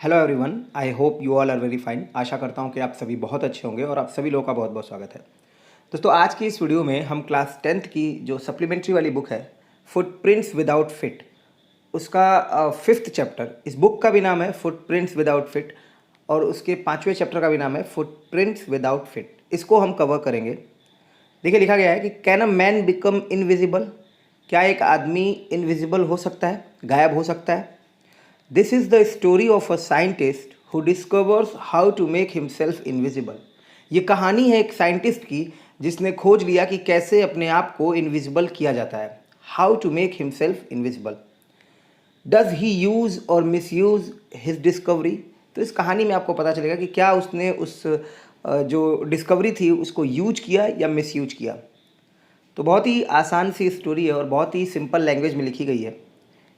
Hello everyone, I hope you all are very fine. आशा करता हूँ कि आप सभी बहुत अच्छे होंगे और आप सभी लोगों का बहुत बहुत स्वागत है। दोस्तों, आज की इस वीडियो में हम क्लास 10th की जो सप्लीमेंट्री वाली बुक है फुटप्रिंट्स विदाउट फिट, उसका 5th चैप्टर, इस बुक का भी नाम है फुटप्रिंट्स विदाउट फिट और उसके 5वें चैप्टर का भी नाम है फुटप्रिंट्स विदाउट फिट, इसको हम कवर करेंगे। देखिए, लिखा गया है कि can a man become invisible, क्या एक आदमी इनविजिबल हो सकता है, गायब हो सकता है। This is the story of a scientist who discovers how to make himself invisible. ये कहानी है एक साइंटिस्ट की जिसने खोज लिया कि कैसे अपने आप को इनविजिबल किया जाता है। How to make himself invisible. Does he use और मिस यूज़ हिज डिस्कवरी। तो इस कहानी में आपको पता चलेगा कि क्या उसने उस जो डिस्कवरी थी उसको यूज किया या मिस यूज किया। तो बहुत ही आसान सी स्टोरी है और बहुत ही सिंपल लैंग्वेज में लिखी गई है।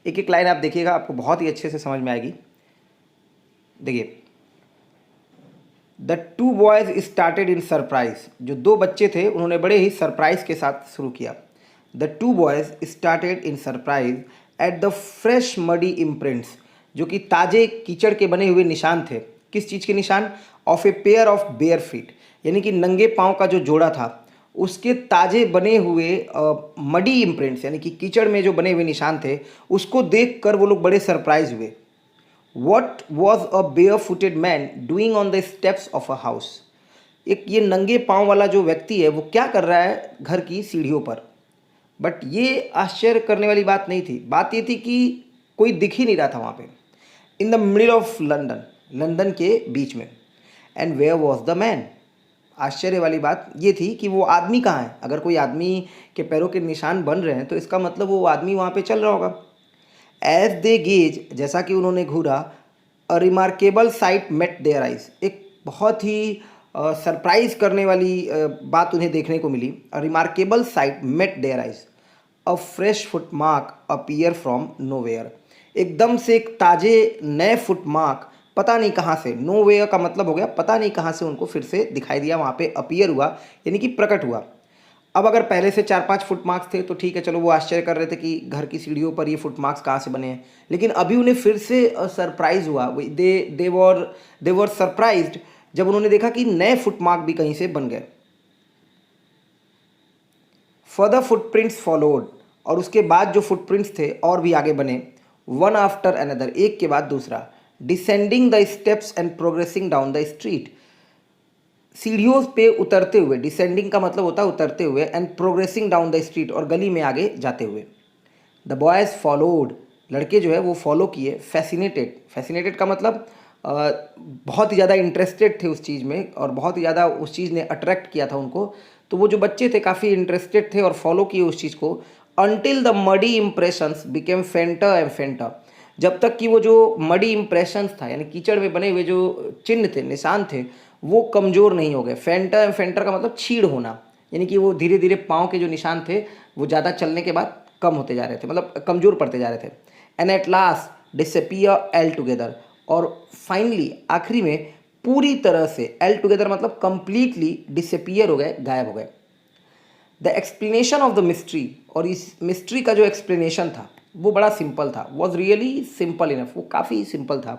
एक एक लाइन आप देखिएगा, आपको बहुत ही अच्छे से समझ में आएगी। देखिए, the two boys started in surprise. जो दो बच्चे थे उन्होंने बड़े ही सरप्राइज के साथ शुरू किया। The two boys started in surprise at the fresh muddy imprints, जो कि ताजे कीचड़ के बने हुए निशान थे। किस चीज़ के निशान? Of a pair of bare feet, यानी कि नंगे पाँव का जो जोड़ा था उसके ताजे बने हुए मडी इम्प्रिंट्स, यानी कि कीचड़ में जो बने हुए निशान थे, उसको देख कर वो लोग बड़े सरप्राइज हुए। What was a bare footed man doing on the steps of a house. एक ये नंगे पाँव वाला जो व्यक्ति है वो क्या कर रहा है घर की सीढ़ियों पर। बट ये आश्चर्य करने वाली बात नहीं थी। बात ये थी कि कोई दिख ही नहीं रहा था वहाँ पे। In the middle of London, London के बीच में। And where was the man. आश्चर्य वाली बात ये थी कि वो आदमी कहाँ है। अगर कोई आदमी के पैरों के निशान बन रहे हैं तो इसका मतलब वो आदमी वहाँ पे चल रहा होगा। एज दे गेज, जैसा कि उन्होंने घूरा, a remarkable sight met their eyes. एक बहुत ही सरप्राइज करने वाली बात उन्हें देखने को मिली। A remarkable sight met their eyes, a fresh footmark appear from nowhere. एकदम से एक ताजे नए फुटमार्क पता नहीं कहाँ से, नोवेयर का मतलब हो गया पता नहीं कहाँ से, उनको फिर से दिखाई दिया, वहाँ पे अपीयर हुआ यानी कि प्रकट हुआ। अब अगर पहले से 4-5 फुट मार्क्स थे तो ठीक है, चलो वो आश्चर्य कर रहे थे कि घर की सीढ़ियों पर ये फुट मार्क्स कहाँ से बने हैं। लेकिन अभी उन्हें फिर से सरप्राइज हुआ। दे वर सरप्राइज्ड जब उन्होंने देखा कि नए फुट मार्क भी कहीं से बन गए। फर्दर फुटप्रिंट्स फॉलोड, और उसके बाद जो फुटप्रिंट्स थे और भी आगे बने। वन आफ्टर अनदर, एक के बाद दूसरा। Descending the steps and progressing down the street, सीढ़ियों पे उतरते हुए। डिसेंडिंग का मतलब होता है उतरते हुए, and progressing down the street, और गली में आगे जाते हुए। द बॉयज़ फॉलोड, लड़के जो है वो फॉलो किए। फैसिनेटेड, फैसिनेटेड का मतलब बहुत ही ज़्यादा इंटरेस्टेड थे उस चीज़ में और बहुत ही ज़्यादा उस चीज़ ने अट्रैक्ट किया था उनको। तो वो जो बच्चे थे काफ़ी इंटरेस्टेड थे और फॉलो किए उस चीज़ को। Until the muddy impressions became फेंटर and फेंटर, जब तक कि वो जो मडी इम्प्रेशंस था यानी कीचड़ में बने हुए जो चिन्ह थे, निशान थे, वो कमज़ोर नहीं हो गए। फेंटर एंड फेंटर का मतलब छीड़ होना, यानी कि वो धीरे धीरे पाँव के जो निशान थे वो ज़्यादा चलने के बाद कम होते जा रहे थे, मतलब कमज़ोर पड़ते जा रहे थे। And at last disappear L together, और फाइनली आखिरी में पूरी तरह से, एल टुगेदर मतलब कंप्लीटली डिसअपियर हो गए, गायब हो गए। The explanation of the mystery, और इस मिस्ट्री का जो एक्सप्लेनेशन था वो बड़ा सिंपल था। वॉज रियली सिंपल इनफ, वो काफ़ी सिंपल था।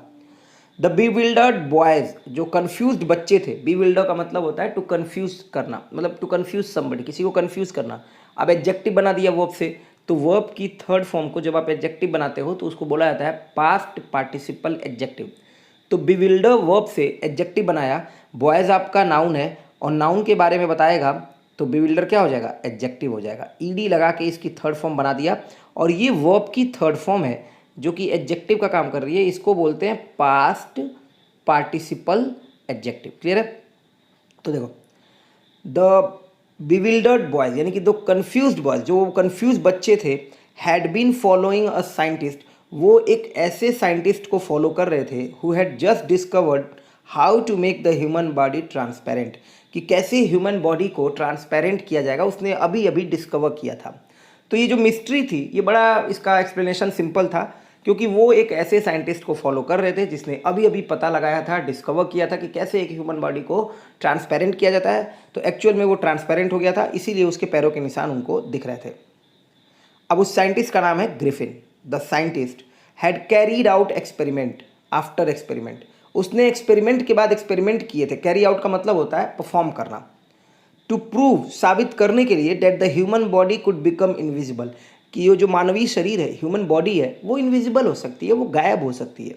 द बीविल्डर्ड बॉयज़, जो कन्फ्यूज्ड बच्चे थे। बीविल्डर का मतलब होता है टू कन्फ्यूज करना, मतलब टू कन्फ्यूज समबडी, किसी को कन्फ्यूज करना। अब एडजेक्टिव बना दिया वर्ब से, तो वर्ब की थर्ड फॉर्म को जब आप एडजेक्टिव बनाते हो तो उसको बोला जाता है पास्ट पार्टिसिपल एडजेक्टिव। तो बीविल्डर वर्ब से एडजेक्टिव बनाया। बॉयज़ आपका नाउन है और नाउन के बारे में बताएगा, तो बीविल्डर क्या हो जाएगा? एडजेक्टिव हो जाएगा। ईडी लगा के इसकी थर्ड फॉर्म बना दिया, और ये वर्ब की थर्ड फॉर्म है जो कि एडजेक्टिव का काम कर रही है। इसको बोलते हैं पास्ट पार्टिसिपल एडजेक्टिव। क्लियर है? तो देखो, द बिविल्डर्ड बॉयज यानी कि दो कन्फ्यूज्ड बॉयज, जो कन्फ्यूज बच्चे थे, had been following a scientist, वो एक ऐसे साइंटिस्ट को फॉलो कर रहे थे who had just discovered how to make the human body transparent, कि कैसे ह्यूमन बॉडी को ट्रांसपेरेंट किया जाएगा, उसने अभी अभी डिस्कवर किया था। तो ये जो मिस्ट्री थी, ये बड़ा, इसका एक्सप्लेनेशन सिंपल था, क्योंकि वो एक ऐसे साइंटिस्ट को फॉलो कर रहे थे जिसने अभी अभी पता लगाया था, डिस्कवर किया था कि कैसे एक ह्यूमन बॉडी को ट्रांसपेरेंट किया जाता है। तो एक्चुअल में वो ट्रांसपेरेंट हो गया था, इसीलिए उसके पैरों के निशान उनको दिख रहे थे। अब उस साइंटिस्ट का नाम है Griffin. The scientist had carried out experiment, after experiment, उसने एक्सपेरिमेंट के बाद एक्सपेरिमेंट किए थे। कैरी आउट का मतलब होता है परफॉर्म करना। टू प्रूव, साबित करने के लिए, that the human body could become invisible, कि ये जो मानवीय शरीर है, ह्यूमन बॉडी है, वो इनविजिबल हो सकती है, वो गायब हो सकती है।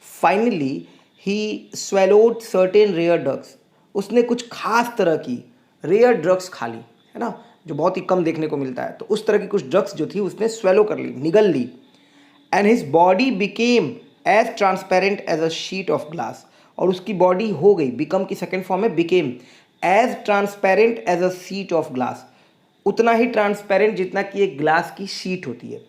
Finally he swallowed certain rare drugs, उसने कुछ खास तरह की रेयर ड्रग्स खा ली, है ना, जो बहुत ही कम देखने को मिलता है। तो उस तरह की कुछ ड्रग्स जो थी उसने स्वेलो कर ली, निगल ली। And his body became as transparent as a sheet of glass, और उसकी बॉडी हो गई, बिकम की सेकेंड फॉर्म है became, as transparent as a sheet of glass, उतना ही ट्रांसपेरेंट जितना कि एक ग्लास की शीट होती है।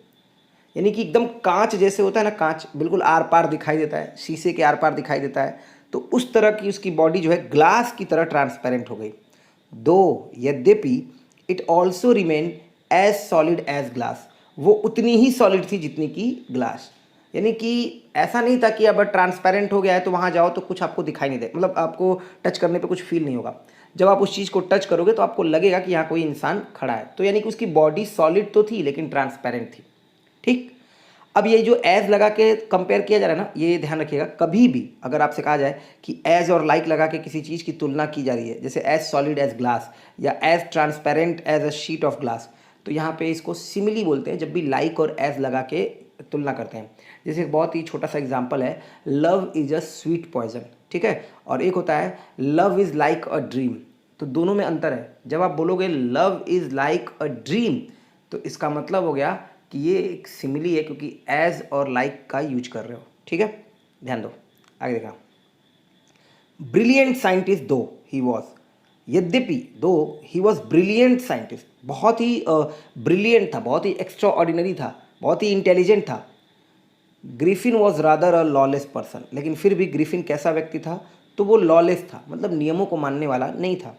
यानी कि एकदम कांच जैसे होता है ना, कांच बिल्कुल आर पार दिखाई देता है, शीशे के आर पार दिखाई देता है, तो उस तरह की उसकी बॉडी जो है ग्लास की तरह ट्रांसपेरेंट हो गई। दो यद्यपि it also remain as solid as glass, वो उतनी ही सॉलिड थी जितनी की ग्लास। यानी कि ऐसा नहीं था कि अब ट्रांसपेरेंट हो गया है तो वहाँ जाओ तो कुछ आपको दिखाई नहीं दे, मतलब आपको टच करने पे कुछ फील नहीं होगा। जब आप उस चीज़ को टच करोगे तो आपको लगेगा कि यहाँ कोई इंसान खड़ा है। तो यानी कि उसकी बॉडी सॉलिड तो थी लेकिन ट्रांसपेरेंट थी। ठीक, अब ये जो एज लगा के कंपेयर किया जा रहा है ना, ये ध्यान रखिएगा, कभी भी अगर आपसे कहा जाए कि एज और लाइक लगा के किसी चीज़ की तुलना की जा रही है, जैसे एज सॉलिड एज ग्लास या as transparent as a sheet of glass, तो यहाँ पे इसको सिमिली बोलते हैं जब भी लाइक और एज लगा के तुलना करते हैं। जैसे एक बहुत ही छोटा सा एग्जाम्पल है, love is a sweet poison, ठीक है, और एक होता है love is like a dream. तो दोनों में अंतर है। जब आप बोलोगे love is like a dream, तो इसका मतलब हो गया कि ये एक सिमिली है, क्योंकि एज और लाइक का यूज कर रहे हो। ठीक है, ध्यान दो, आगे देखा। ब्रिलियंट साइंटिस्ट दो ही वॉज, यद्यपि दो ही वॉज ब्रिलियंट साइंटिस्ट, बहुत ही ब्रिलियंट था, बहुत ही एक्स्ट्रा ऑर्डिनरी था, बहुत ही इंटेलिजेंट था। Griffin was rather a lawless person, लेकिन फिर भी ग्रिफिन कैसा व्यक्ति था, तो वो लॉलेस था, मतलब नियमों को मानने वाला नहीं था।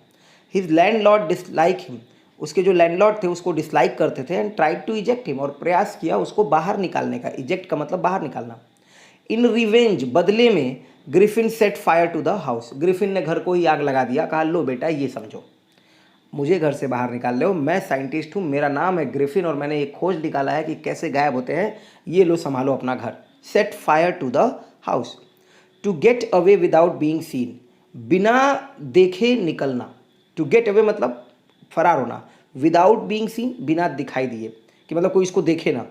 हिज लैंडलॉर्ड डिसलाइक हिम, उसके जो लैंडलॉर्ड थे उसको डिसलाइक करते थे, and tried to eject him, और प्रयास किया उसको बाहर निकालने का। इजेक्ट का मतलब बाहर निकालना। इन रिवेंज, बदले में, Griffin set fire to the house, Griffin ने घर को ही आग लगा दिया, कहा लो बेटा ये समझो, मुझे घर से बाहर निकाल लो, मैं साइंटिस्ट हूँ, मेरा नाम है ग्रिफिन और मैंने एक खोज निकाला है कि कैसे गायब होते हैं, ये लो संभालो अपना घर। Set fire to the house, to get away without being seen, बिना देखे निकलना। टू गेट अवे मतलब फरार होना, विदाउट बीइंग सीन बिना दिखाई दिए, कि मतलब कोई इसको देखे ना।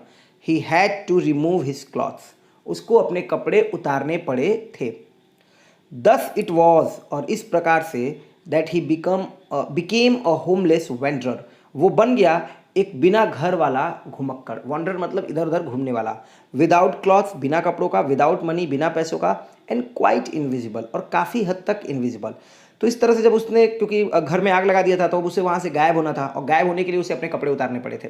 He had to remove his clothes, उसको अपने कपड़े उतारने पड़े थे। दस इट वॉज, और इस प्रकार से, that he became a homeless wanderer, वो बन गया एक बिना घर वाला घुमक्कड़। वॉन्डर मतलब इधर उधर घूमने वाला। विदाउट क्लॉथ्स, बिना कपड़ों का। विदाउट मनी, बिना पैसों का। एंड क्वाइट इनविजिबल, और काफ़ी हद तक इनविजिबल। तो इस तरह से जब उसने, क्योंकि घर में आग लगा दिया था तो अब उसे वहाँ से गायब होना था, और गायब होने के लिए उसे अपने कपड़े उतारने पड़े थे।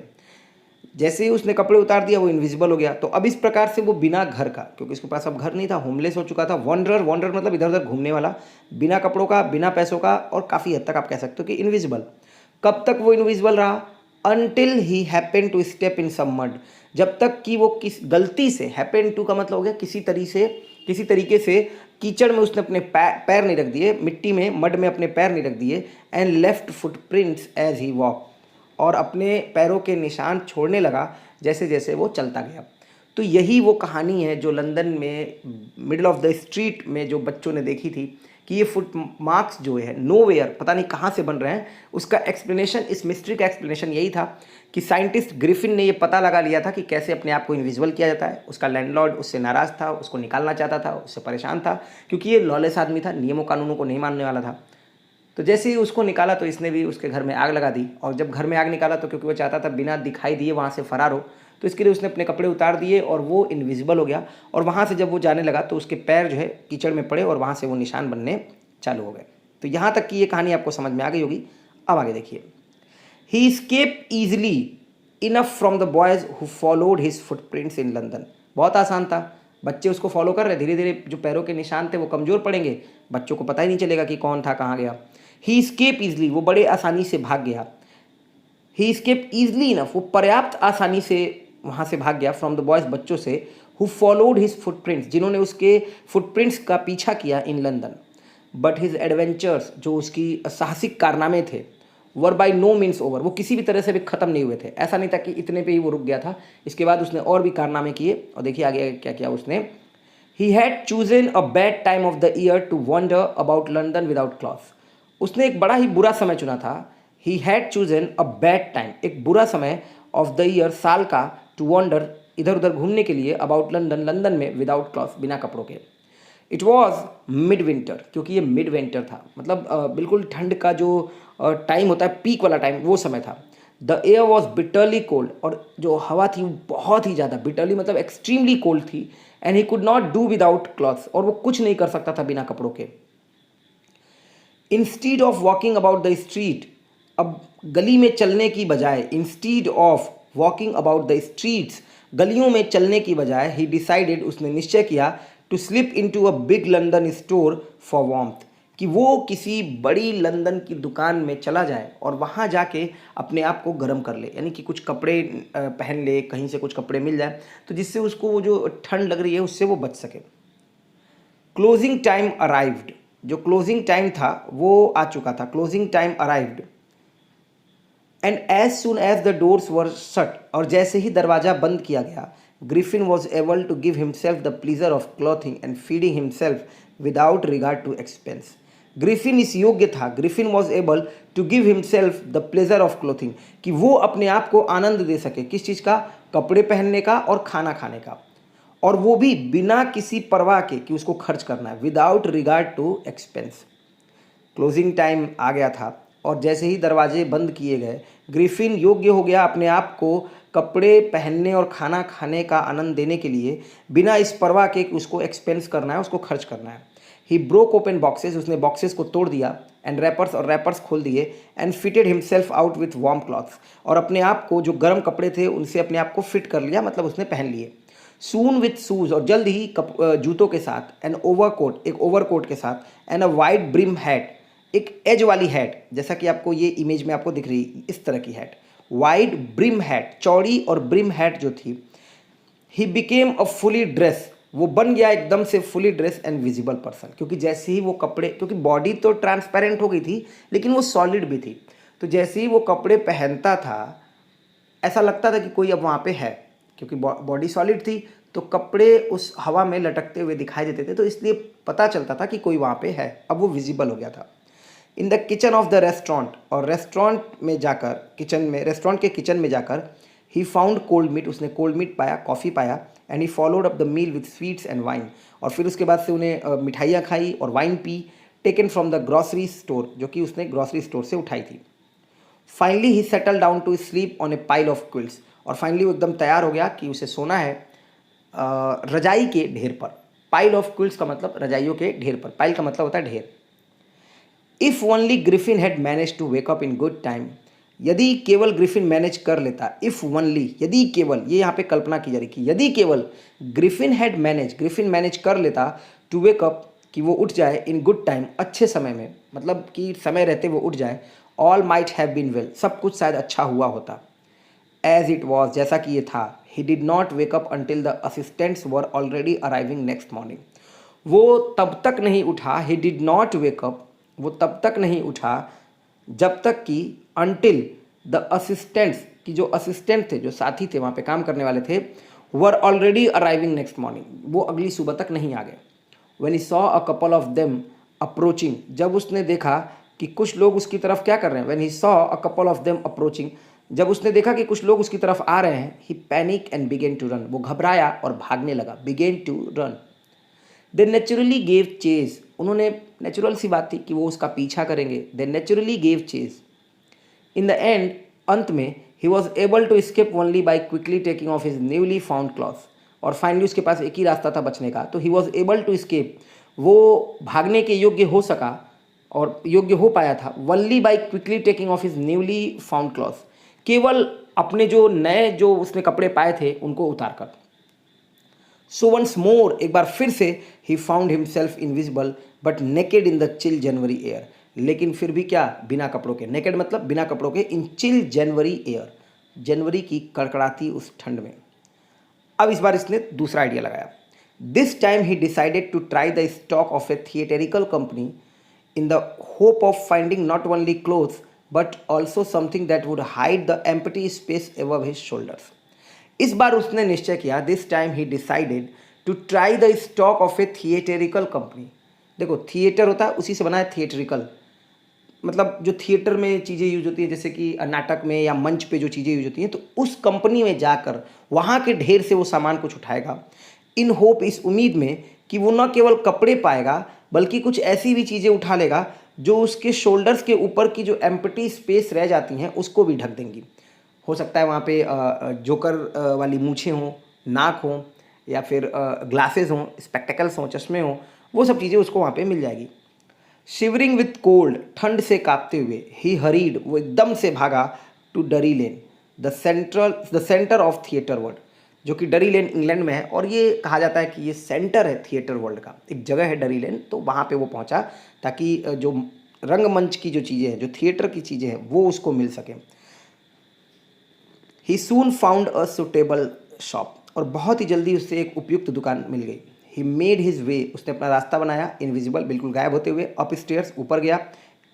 जैसे ही उसने कपड़े उतार दिया वो इनविजिबल हो गया। तो अब इस प्रकार से वो बिना घर का, क्योंकि उसके पास अब घर नहीं था, होमलेस हो चुका था। वॉन्डरर, वॉन्डरर मतलब इधर उधर घूमने वाला, बिना कपड़ों का, बिना पैसों का, और काफ़ी हद तक आप कह सकते हो कि इनविजिबल। कब तक वो इनविजिबल रहा? Until he happen to step in some mud, जब तक कि वो किस गलती से, हैपन टू का मतलब हो गया किसी तरीके से कीचड़ में उसने अपने पैर नहीं रख दिए, मिट्टी में, मड में अपने पैर नहीं रख दिए। And left footprints as he walk, और अपने पैरों के निशान छोड़ने लगा जैसे जैसे वो चलता गया। तो यही वो कहानी है जो लंदन में मिडल ऑफ द स्ट्रीट में जो बच्चों ने देखी थी, कि ये फुट मार्क्स जो है नोवेयर, पता नहीं कहाँ से बन रहे हैं। उसका एक्सप्लेनेशन, इस मिस्ट्री का एक्सप्लेनेशन यही था कि साइंटिस्ट ग्रिफिन ने ये पता लगा लिया था कि कैसे अपने आप को इनविजिबल किया जाता है। उसका लैंडलॉर्ड उससे नाराज़ था, उसको निकालना चाहता था, उससे परेशान था, क्योंकि ये लॉलेस आदमी था, नियमों कानूनों को नहीं मानने वाला था। तो जैसे ही उसको निकाला तो इसने भी उसके घर में आग लगा दी, और जब घर में आग निकाला तो क्योंकि वो चाहता था बिना दिखाई दिए वहाँ से फरार हो, तो इसके लिए उसने अपने कपड़े उतार दिए और वो इनविजिबल हो गया। और वहाँ से जब वो जाने लगा तो उसके पैर जो है कीचड़ में पड़े और वहाँ से वो निशान बनने चालू हो गए। तो यहाँ तक की ये कहानी आपको समझ में आ गई होगी। अब आगे देखिए। ही escaped easily enough from the boys who followed his footprints in London, बहुत आसान था, बच्चे उसको फॉलो कर रहे, धीरे धीरे जो पैरों के निशान थे वो कमज़ोर पड़ेंगे, बच्चों को पता ही नहीं चलेगा कि कौन था, कहाँ गया। ही escaped easily, वो बड़े आसानी से भाग गया। ही escaped easily enough, वो पर्याप्त आसानी से वहाँ से भाग गया, फ्रॉम द बॉयज़, बच्चों से, हु फॉलोड हिज फुटप्रिंट्स, जिन्होंने उसके फुटप्रिंट्स का पीछा किया in London. But his adventures, जो उसकी साहसिक कारनामे थे, वर बाई नो मीन्स ओवर, वो किसी भी तरह से भी ख़त्म नहीं हुए थे। ऐसा नहीं था कि इतने पे ही वो रुक गया था, इसके बाद उसने और भी कारनामे किए। और देखिए आगे क्या किया उसने। He had chosen a bad time of the year to wander about London without clothes. उसने एक बड़ा ही बुरा समय चुना था। He had chosen a bad time, एक बुरा समय ऑफ द ईयर, साल का, टू वंडर, इधर उधर घूमने के लिए, अबाउट लंदन, लंदन में, विदाउट क्लॉथ्स, बिना कपड़ों के। इट वॉज मिड विंटर, क्योंकि ये मिड विंटर था, मतलब बिल्कुल ठंड का जो टाइम होता है, पीक वाला टाइम, वो समय था। The air was bitterly cold, और जो हवा थी वो बहुत ही ज़्यादा, बिटरली मतलब एक्सट्रीमली कोल्ड थी। And he could not do without clothes, और वो कुछ नहीं कर सकता था बिना कपड़ों के। Instead of walking about the street, अब गली में चलने की बजाय, instead of walking about the streets, गलियों में चलने की बजाय, ही डिसाइडेड, उसने निश्चय किया, to slip into a big London store for warmth, कि वो किसी बड़ी लंदन की दुकान में चला जाए और वहाँ जाके अपने आप को गर्म कर ले, यानी कि कुछ कपड़े पहन ले, कहीं से कुछ कपड़े मिल जाए तो जिससे उसको वो जो ठंड लग रही है उससे वो बच सके। क्लोजिंग टाइम अराइव्ड, जो क्लोजिंग टाइम था वो आ चुका था, closing time arrived. And as soon as the doors were shut, और जैसे ही दरवाज़ा बंद किया गया, Griffin was able to give himself the pleasure of clothing and feeding himself without regard to expense. Griffin इस योग्य था, Griffin was able to give himself the pleasure of clothing, कि वो अपने आप को आनंद दे सके, किस चीज़ का, कपड़े पहनने का और खाना खाने का, और वो भी बिना किसी परवाह के कि उसको खर्च करना है, without regard to expense. Closing time आ गया था और जैसे ही दरवाजे बंद किए गए, ग्रिफिन योग्य हो गया अपने आप को कपड़े पहनने और खाना खाने का आनंद देने के लिए, बिना इस परवाह के कि उसको एक्सपेंस करना है, उसको खर्च करना है। ही ब्रोक ओपन बॉक्सेस, उसने बॉक्सेस को तोड़ दिया, एंड रैपर्स, और रैपर्स खोल दिए, and fitted himself out with warm clothes, और अपने आप को जो गर्म कपड़े थे उनसे अपने आप को फिट कर लिया, मतलब उसने पहन लिए। सून विथ शूज, और जल्द ही जूतों के साथ, एन ओवरकोट, एक ओवरकोट के साथ, and a wide brim hat, एक एज वाली हैट, जैसा कि आपको ये इमेज में आपको दिख रही इस तरह की हैट, वाइड ब्रिम हैट, चौड़ी और ब्रिम हैट जो थी। ही बिकेम अ फुली ड्रेस, वो बन गया एकदम से fully dress and visible person, क्योंकि जैसे ही वो कपड़े, क्योंकि बॉडी तो ट्रांसपेरेंट हो गई थी लेकिन वो सॉलिड भी थी, तो जैसे ही वो कपड़े पहनता था ऐसा लगता था कि कोई अब वहाँ पे है, क्योंकि बॉडी सॉलिड थी तो कपड़े उस हवा में लटकते हुए दिखाई देते थे, तो इसलिए पता चलता था कि कोई वहाँ पे है, अब वो विजिबल हो गया था। In the kitchen of the restaurant, और रेस्टोरेंट में जाकर, किचन में, रेस्टोरेंट के किचन में जाकर, ही फाउंड कोल्ड मीट, उसने कोल्ड मीट पाया, कॉफ़ी पाया, and he followed up the meal with sweets and wine, और फिर उसके बाद से उन्हें मिठाइयाँ खाई और वाइन पी, taken from the grocery store, जो कि उसने ग्रॉसरी स्टोर से उठाई थी। Finally he settle down to sleep on A pile of quills, और फाइनली वो एकदम तैयार हो गया कि उसे सोना है रजाई के ढेर पर। पाइल ऑफ क्विल्स का मतलब रजाइयों के ढेर पर, पाइल का मतलब होता है ढेर। If only Griffin had manage to wake up in good time, यदि केवल ग्रिफिन मैनेज कर लेता, इफ़ ओनली, यदि केवल, ये यहाँ पे कल्पना की जा रही कि यदि केवल Griffin had manage, Griffin manage कर लेता टू वेक अप, कि वो उठ जाए, इन गुड टाइम, अच्छे समय में, मतलब कि समय रहते वो उठ जाए, all might have been well, सब कुछ शायद अच्छा हुआ होता। एज इट वॉज, जैसा कि ये था, he did not wake up until the assistants were already arriving next morning, वो तब तक नहीं उठा, he did not wake up, वो तब तक नहीं उठा जब तक कि अंटिल द असिस्टेंट्स, की जो असिस्टेंट थे, जो साथी थे, वहाँ पे काम करने वाले थे, were already arriving next morning, वो अगली सुबह तक नहीं आ गए। When he saw a couple of them approaching, जब उसने देखा कि कुछ लोग उसकी तरफ क्या कर रहे हैं, when he saw a couple of them approaching, जब उसने देखा कि कुछ लोग उसकी तरफ आ रहे हैं, he panic and began to run, वो घबराया और भागने लगा, began to run. They naturally gave chase, उन्होंने, नेचुरल सी बात थी कि वो उसका पीछा करेंगे, they naturally gave chase. In the end, अंत में, he was able to escape only by quickly taking off his newly found clothes, और फाइनली उसके पास एक ही रास्ता था बचने का, तो he was able to escape, वो भागने के योग्य हो सका और योग्य हो पाया था, only by quickly taking off his newly found clothes, केवल अपने जो नए, जो उसने कपड़े पाए थे उनको उतार कर। सो वंस मोर, एक बार फिर से, he found himself invisible but naked in the chill January air, लेकिन फिर भी क्या, बिना कपड़ों के, नेकेड मतलब बिना कपड़ों के, इन चिल जनवरी एयर, जनवरी की कड़कड़ाती उस ठंड में। अब इस बार इसने दूसरा आइडिया लगाया। This time he decided to try the stock of a theatrical company in the hope of finding not only clothes but also something that would hide the empty space above his shoulders. इस बार उसने निश्चय किया, this time he decided to try the stock of a theatrical company. देखो theatre होता है, उसी से बना है थिएट्रिकल, मतलब जो थिएटर में चीज़ें यूज होती हैं, जैसे कि नाटक में या मंच पे जो चीज़ें यूज होती हैं, तो उस कंपनी में जाकर वहाँ के ढेर से वो सामान कुछ उठाएगा, इन होप, इस उम्मीद में कि वो न केवल कपड़े पाएगा बल्कि कुछ ऐसी भी चीज़ें उठा लेगा जो उसके शोल्डर्स के ऊपर की जो एम्प्टी स्पेस रह जाती हैं उसको भी ढक देंगी। हो सकता है वहाँ पे जोकर वाली मूछें हों, नाक हों, या फिर ग्लासेस हों, स्पेक्टेकल्स हों, चश्मे हों, वो सब चीज़ें उसको वहाँ पे मिल जाएगी। शिवरिंग विथ कोल्ड, ठंड से कांपते हुए, ही हरीड, वो एकदम से भागा, to Drury Lane, the centre of theatre world, जो कि डरी लेन इंग्लैंड में है, और ये कहा जाता है कि ये सेंटर है थिएटर वर्ल्ड का, एक जगह है डरी लेन, तो वहाँ पे वो पहुँचा ताकि जो रंगमंच की जो चीज़ें हैं, जो थिएटर की चीज़ें हैं, वो उसको मिल सकें। ही सून फाउंड अ सुटेबल शॉप, और बहुत ही जल्दी उससे एक उपयुक्त दुकान मिल गई। ही मेड हिज वे, उसने अपना रास्ता बनाया, इनविजिबल, बिल्कुल गायब होते हुए, अप स्टेयर्स, ऊपर गया,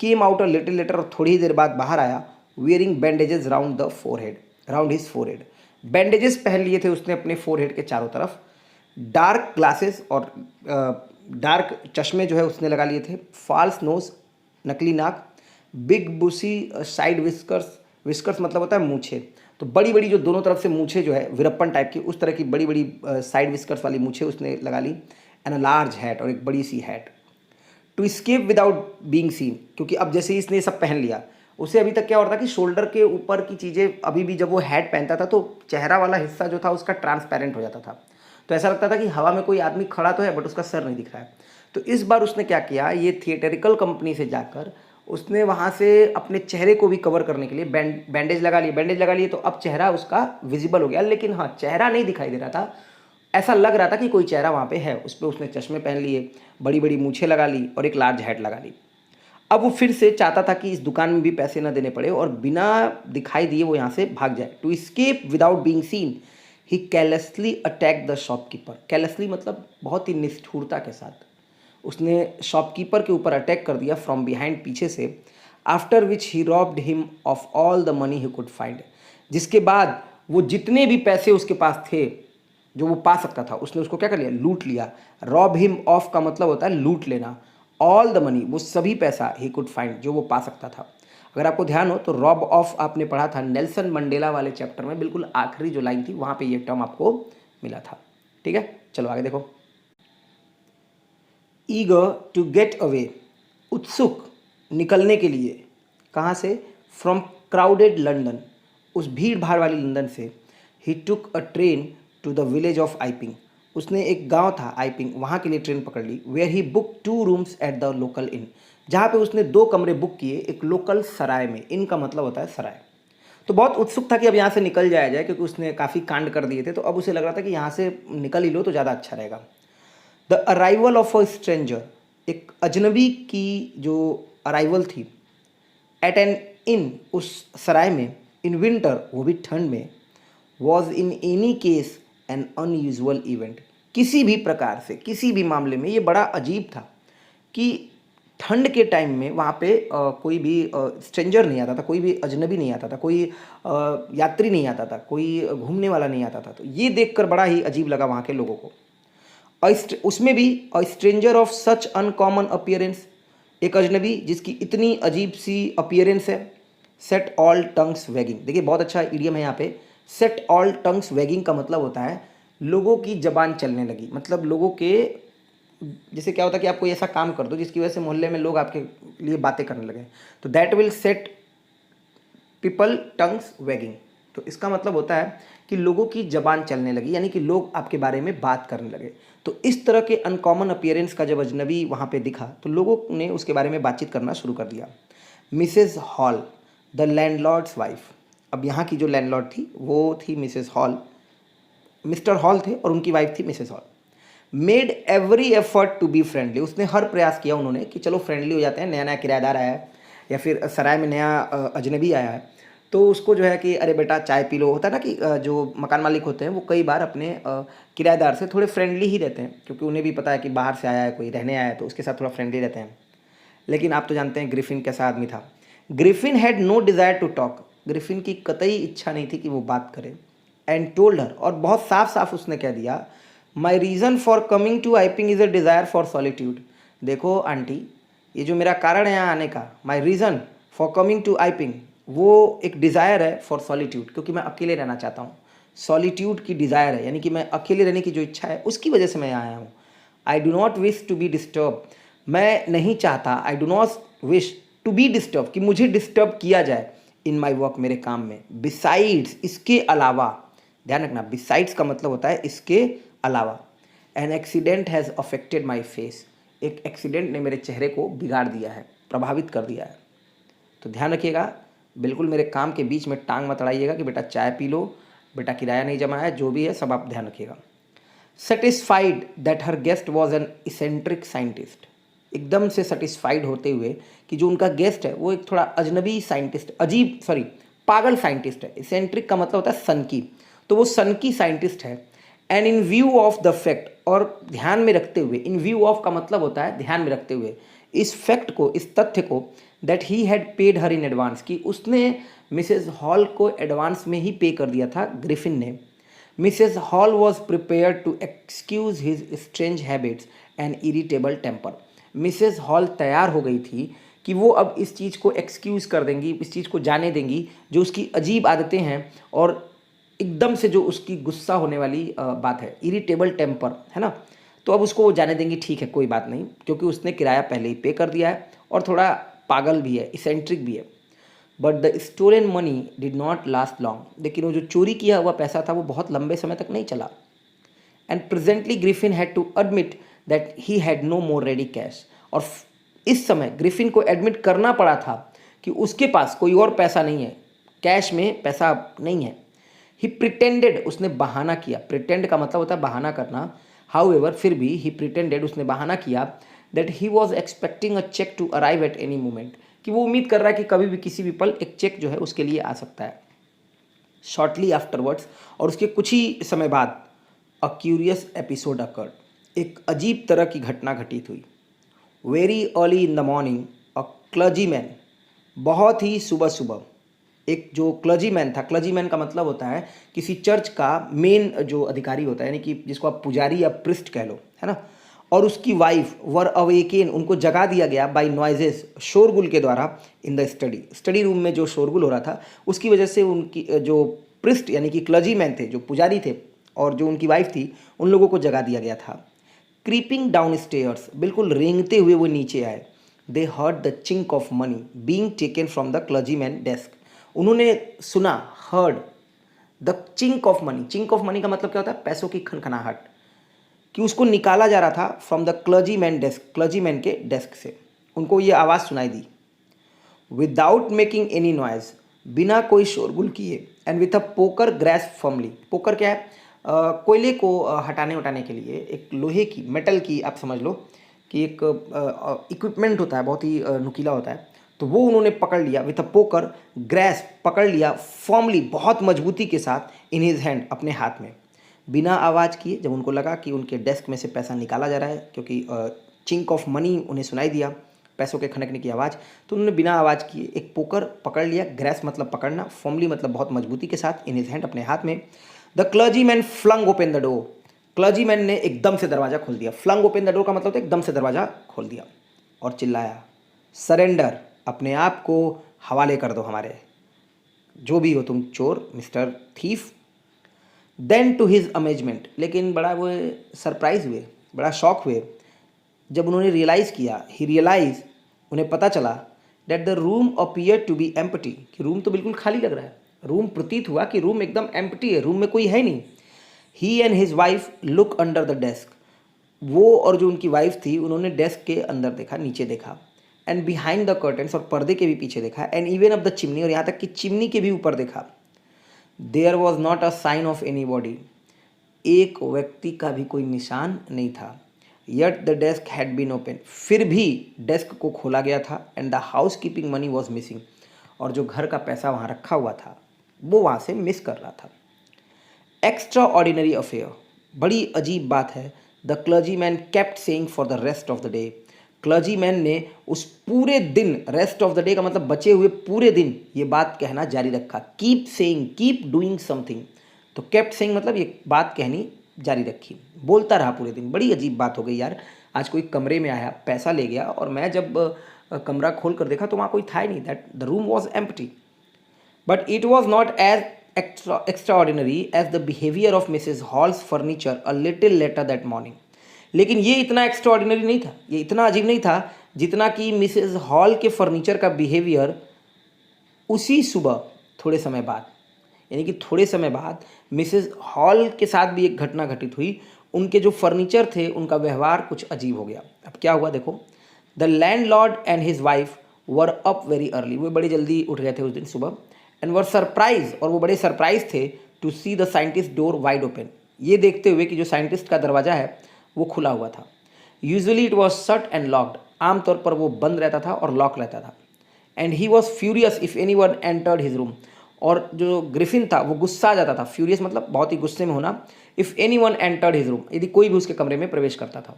came out a little letter, और थोड़ी ही देर बाद बाहर आया, wearing bandages round the forehead, round his forehead, bandages पहन लिए थे उसने अपने फोरहेड के चारों तरफ, डार्क ग्लासेस, और डार्क चश्मे जो है उसने लगा लिए थे, फॉल्स नोज, नकली नाक, big busy side whiskers, whiskers मतलब होता है मूछे, तो बड़ी बड़ी जो दोनों तरफ से मूछे जो है वीरप्पन टाइप की, उस तरह की बड़ी बड़ी साइड विस्कर्स वाली मूछे उसने लगा ली, एंड अ लार्ज हैट, और एक बड़ी सी hat, to escape without being seen, क्योंकि अब जैसे ही इसने सब पहन लिया, उसे अभी तक क्या होता था कि शोल्डर के ऊपर की चीज़ें, अभी भी जब वो हैट पहनता था तो चेहरा वाला हिस्सा जो था उसका ट्रांसपेरेंट हो जाता था, तो ऐसा लगता था कि हवा में कोई आदमी खड़ा तो है बट उसका सर नहीं दिख रहा है। तो इस बार उसने क्या किया, ये थिएटरिकल कंपनी से जाकर उसने वहाँ से अपने चेहरे को भी कवर करने के लिए बैंडेज लगा लिए, बैंडेज लगा लिए, तो अब चेहरा उसका विजिबल हो गया, लेकिन हाँ चेहरा नहीं दिखाई दे रहा था, ऐसा लग रहा था कि कोई चेहरा वहाँ पे है। उस पर उसने चश्मे पहन लिए, बड़ी बड़ी मूछें लगा ली, और एक लार्ज हैट लगा ली। अब वो फिर से चाहता था कि इस दुकान में भी पैसे ना देने पड़े और बिना दिखाई दिए वो यहाँ से भाग जाए। To escape without being seen, he carelessly attack the shopkeeper. Carelessly मतलब बहुत ही निष्ठुरता के साथ उसने शॉपकीपर के ऊपर अटैक कर दिया फ्रॉम बिहाइंड, पीछे से। After which he robbed him of all the money he could find, जिसके बाद वो जितने भी पैसे उसके पास थे जो वो पा सकता था, उसने उसको क्या कर लिया, लूट लिया। रॉब हिम ऑफ का मतलब होता है लूट लेना, ऑल द मनी, वो सभी पैसा, ही कुड फाइंड, जो वो पा सकता था। अगर आपको ध्यान हो तो रॉब ऑफ आपने पढ़ा था नेल्सन मंडेला वाले चैप्टर में, बिल्कुल आखिरी जो लाइन थी वहाँ पे ये टर्म आपको मिला था। ठीक है, चलो आगे देखो। ईगर टू गेट अवे, उत्सुक निकलने के लिए, कहाँ से, फ्रॉम क्राउडेड लंदन, उस भीड़ भाड़ वाली लंदन से। He took a train to the village of Iping, उसने एक गांव था आइपिंग, वहाँ के लिए ट्रेन पकड़ ली। Where he book 2 rooms at the local inn, जहाँ पे उसने 2 कमरे बुक किए एक लोकल सराय में। इन का मतलब होता है सराय। तो बहुत उत्सुक था कि अब यहाँ से निकल जाया जाए, क्योंकि उसने काफ़ी कांड कर दिए थे, तो अब उसे लग रहा था कि यहाँ से निकल ही लो तो ज़्यादा अच्छा रहेगा। The arrival of a stranger, एक अजनबी की जो अराइवल थी, एट एन इन, उस सराय में, इन विंटर, वो भी ठंड में, was in any case N unusual event, किसी भी प्रकार से, किसी भी मामले में ये बड़ा अजीब था कि ठंड के टाइम में वहाँ पे कोई भी स्ट्रेंजर नहीं आता था, कोई भी अजनबी नहीं आता था, कोई यात्री नहीं आता था, कोई घूमने वाला नहीं आता था। तो ये देखकर बड़ा ही अजीब लगा वहाँ के लोगों को। उसमें भी a stranger of such uncommon appearance, एक अजनबी जिसकी इतनी अजीब सी अपीयरेंस है। सेट ऑल टंग्स वैगिंग, देखिए बहुत अच्छा इडियम है यहाँ पे। सेट ऑल टंग्स वैगिंग का मतलब होता है लोगों की जबान चलने लगी, मतलब लोगों के, जैसे क्या होता है कि आप कोई ऐसा काम कर दो जिसकी वजह से मोहल्ले में लोग आपके लिए बातें करने लगे, तो that will set people tongues waging. तो इसका मतलब होता है कि लोगों की जबान चलने लगी, यानी कि लोग आपके बारे में बात करने लगे। तो इस तरह के अनकॉमन अपीयरेंस का जब अजनबी वहाँ पे दिखा तो लोगों ने उसके बारे में बातचीत करना शुरू कर दिया। Mrs hall, the landlords wife, अब यहाँ की जो लैंडलॉर्ड थी वो थी मिसेस हॉल, मिस्टर हॉल थे और उनकी वाइफ थी Mrs Hall. Made every effort to be friendly, उसने हर प्रयास किया उन्होंने कि चलो फ्रेंडली हो जाते हैं, नया नया किराएदार आया है या फिर सराय में नया अजनबी आया है, तो उसको जो है कि अरे बेटा चाय पी लो, होता है ना कि जो मकान मालिक होते हैं वो कई बार अपने किराएदार से थोड़े फ्रेंडली ही रहते हैं, क्योंकि उन्हें भी पता है कि बाहर से आया है, कोई रहने आया है, तो उसके साथ थोड़ा फ्रेंडली रहते हैं। लेकिन आप तो जानते हैं ग्रिफिन कैसा आदमी था। Griffin had no desire to talk, Griffin की कतई इच्छा नहीं थी कि वो बात करे। एंड टोल्ड हर, और बहुत साफ साफ उसने कह दिया, my reason for coming to Iping is a desire for solitude. देखो आंटी, ये जो मेरा कारण है यहाँ आने का, my reason for coming to Iping, वो एक डिज़ायर है फॉर सॉलिट्यूड, क्योंकि मैं अकेले रहना चाहता हूँ। सॉलिट्यूड की डिज़ायर है, यानी कि मैं अकेले रहने की जो इच्छा है उसकी वजह से मैं यहाँ आया हूँ। I do not wish to be disturb, मैं नहीं चाहता, I do not wish to be disturb, कि मुझे डिस्टर्ब किया जाए इन माई वर्क, मेरे काम में। बिसाइड्स, इसके अलावा, ध्यान रखना, बिसाइड्स का मतलब होता है इसके अलावा। An accident has affected my face, एक एक्सीडेंट ने मेरे चेहरे को बिगाड़ दिया है, प्रभावित कर दिया है। तो ध्यान रखिएगा, बिल्कुल मेरे काम के बीच में टांग मत अड़ाइएगा कि बेटा चाय पी लो, बेटा किराया नहीं जमा है, जो भी है सब आप ध्यान रखिएगा। Satisfied that her guest was an eccentric scientist, एकदम से सेटिस्फाइड होते हुए कि जो उनका गेस्ट है वो एक थोड़ा अजनबी साइंटिस्ट, पागल साइंटिस्ट है। इसेंट्रिक का मतलब होता है सनकी, तो वो सनकी साइंटिस्ट है। And in view of the fact, और ध्यान में रखते हुए, इन व्यू ऑफ का मतलब होता है ध्यान में रखते हुए, इस फैक्ट को, इस तथ्य को, that he had paid her in advance, कि उसने मिसेज हॉल को एडवांस में ही पे कर दिया था, ग्रिफिन ने। Mrs Hall was prepare to excuse his strange habits and irritable temper. Mrs Hall तैयार हो गई थी कि वो अब इस चीज़ को एक्सक्यूज़ कर देंगी, इस चीज़ को जाने देंगी, जो उसकी अजीब आदतें हैं और एकदम से जो उसकी गुस्सा होने वाली बात है, इरिटेबल टेम्पर, है ना। तो अब उसको वो जाने देंगी, ठीक है कोई बात नहीं, क्योंकि उसने किराया पहले ही पे कर दिया है और थोड़ा पागल भी है, इसेंट्रिक भी है। But the stolen money did not last long, लेकिन वो जो चोरी किया हुआ पैसा था वो बहुत लंबे समय तक नहीं चला। And presently Griffin had to admit that he had no more ready cash, और इस समय ग्रिफिन को एडमिट करना पड़ा था कि उसके पास कोई और पैसा नहीं है, कैश में पैसा नहीं है। ही प्रिटेंडेड, उसने बहाना किया, प्रिटेंड का मतलब होता है बहाना करना। हाउएवर, फिर भी, ही प्रिटेंडेड, उसने बहाना किया, that he was expecting a cheque to arrive at any moment, कि वो उम्मीद कर रहा है कि कभी भी किसी भी पल एक चेक जो है उसके लिए आ सकता है। शॉर्टली आफ्टरवर्ड्स, और उसके कुछ ही समय बाद, अ क्यूरियस एपिसोड अकर्ड, एक अजीब तरह की घटना घटित हुई। Very early in the morning, a clergyman, बहुत ही सुबह सुबह एक जो क्लर्जीमैन था, क्लर्जीमैन का मतलब होता है किसी चर्च का मेन जो अधिकारी होता है, यानी कि जिसको आप पुजारी या प्रिस्ट कह लो, है ना, और उसकी वाइफ वर अवेकेन, उनको जगा दिया गया बाय नॉइजेस, शोरगुल के द्वारा, इन द स्टडी रूम में जो शोरगुल हो रहा था उसकी वजह से उनकी जो प्रिस्ट यानी कि क्लर्जीमैन थे, जो पुजारी थे, और जो उनकी वाइफ थी, उन लोगों को जगा दिया गया था। क्रीपिंग डाउन स्टेयर्स, बिल्कुल रेंगते हुए वो नीचे आए। दे heard the chink of money being taken from the clergyman desk, उन्होंने सुना, heard the chink of money, chink of money का मतलब क्या होता है, पैसों की खनखनाहट, कि उसको निकाला जा रहा था from the clergyman desk, clergyman के डेस्क से, उनको ये आवाज़ सुनाई दी। विदाउट मेकिंग एनी नॉइज, बिना कोई शोरगुल किए, and with a poker grasp firmly, poker क्या है, कोयले को हटाने उठाने के लिए एक लोहे की, मेटल की, आप समझ लो कि एक इक्विपमेंट होता है, बहुत ही नुकीला होता है, तो वो उन्होंने पकड़ लिया। विथ अ पोकर ग्रैस्प, पकड़ लिया, फॉर्मली, बहुत मजबूती के साथ, इन हिज हैंड, अपने हाथ में, बिना आवाज़ किए। जब उनको लगा कि उनके डेस्क में से पैसा निकाला जा रहा है, क्योंकि चिंक ऑफ मनी उन्हें सुनाई दिया, पैसों के खनकने की आवाज़, तो उन्होंने बिना आवाज़ किए एक पोकर पकड़ लिया। ग्रैस्प मतलब पकड़ना, फॉर्मली मतलब बहुत मजबूती के साथ, इन हिज हैंड, अपने हाथ में। The clergyman flung open the door, clergyman ने एकदम से दरवाज़ा खोल दिया। फ्लंग ओपन द डोर का मतलब एकदम से दरवाज़ा खोल दिया, और चिल्लाया, सरेंडर, अपने आप को हवाले कर दो हमारे, जो भी हो तुम, चोर, mister thief. Then to his amazement, लेकिन बड़ा वो सरप्राइज हुए, बड़ा शॉक हुए, जब उन्होंने रियलाइज़ किया, ही रियलाइज, उन्हें पता चला, that the room appear to be empty, कि रूम तो बिल्कुल खाली लग रहा है, रूम प्रतीत हुआ कि रूम एकदम एम्प्टी है, रूम में कोई है नहीं। He and his wife look under the desk, वो और जो उनकी वाइफ थी उन्होंने डेस्क के अंदर देखा, नीचे देखा, एंड बिहाइंड द कर्टन्स, और पर्दे के भी पीछे देखा, and even of the chimney, और यहाँ तक कि चिमनी के भी ऊपर देखा। There was not a sign of anybody, एक व्यक्ति का भी कोई निशान नहीं था। Yet the desk had been open, फिर भी डेस्क को खोला गया था। And the housekeeping money was missing, और जो घर का पैसा वहाँ रखा हुआ था वो वहाँ से मिस कर रहा था। एक्स्ट्रा ऑर्डिनरी अफेयर, बड़ी अजीब बात है। The clergyman kept saying for the rest of the day, clergyman ने उस पूरे दिन, रेस्ट ऑफ द डे का मतलब बचे हुए पूरे दिन, ये बात कहना जारी रखा। Keep saying, keep doing something, तो केप्ट सेइंग मतलब ये बात कहनी जारी रखी। बोलता रहा पूरे दिन। बड़ी अजीब बात हो गई यार, आज कोई कमरे में आया, पैसा ले गया, और मैं जब कमरा खोल कर देखा तो वहाँ कोई था ही नहीं। That the room was empty. But it was not as extraordinary as the behavior of Mrs. Hall's furniture a little later that morning। लेकिन ये इतना एक्स्ट्राऑर्डिनरी नहीं था, ये इतना अजीब नहीं था जितना कि मिसेस हॉल के फर्नीचर का बिहेवियर उसी सुबह थोड़े समय बाद, यानी कि थोड़े समय बाद मिसेस हॉल के साथ भी एक घटना घटित हुई। उनके जो फर्नीचर थे उनका व्यवहार कुछ अजीब हो गया। अब क्या हुआ देखो। The landlord and his wife were up very early. वो बड़ी जल्दी उठ गए थे उस दिन सुबह। एंड वर सरप्राइज, और वो बड़े सरप्राइज थे to see the scientist door wide open. ये देखते हुए कि जो साइंटिस्ट का दरवाज़ा है वो खुला हुआ था। Usually it was shut and locked. आमतौर पर वो बंद रहता था और लॉक रहता था। And he was furious if anyone entered his room. और जो ग्रिफिन था वो गुस्सा आ जाता था। फ्यूरियस मतलब बहुत ही गुस्से में होना। If anyone entered his room, यदि कोई भी उसके कमरे में प्रवेश करता था।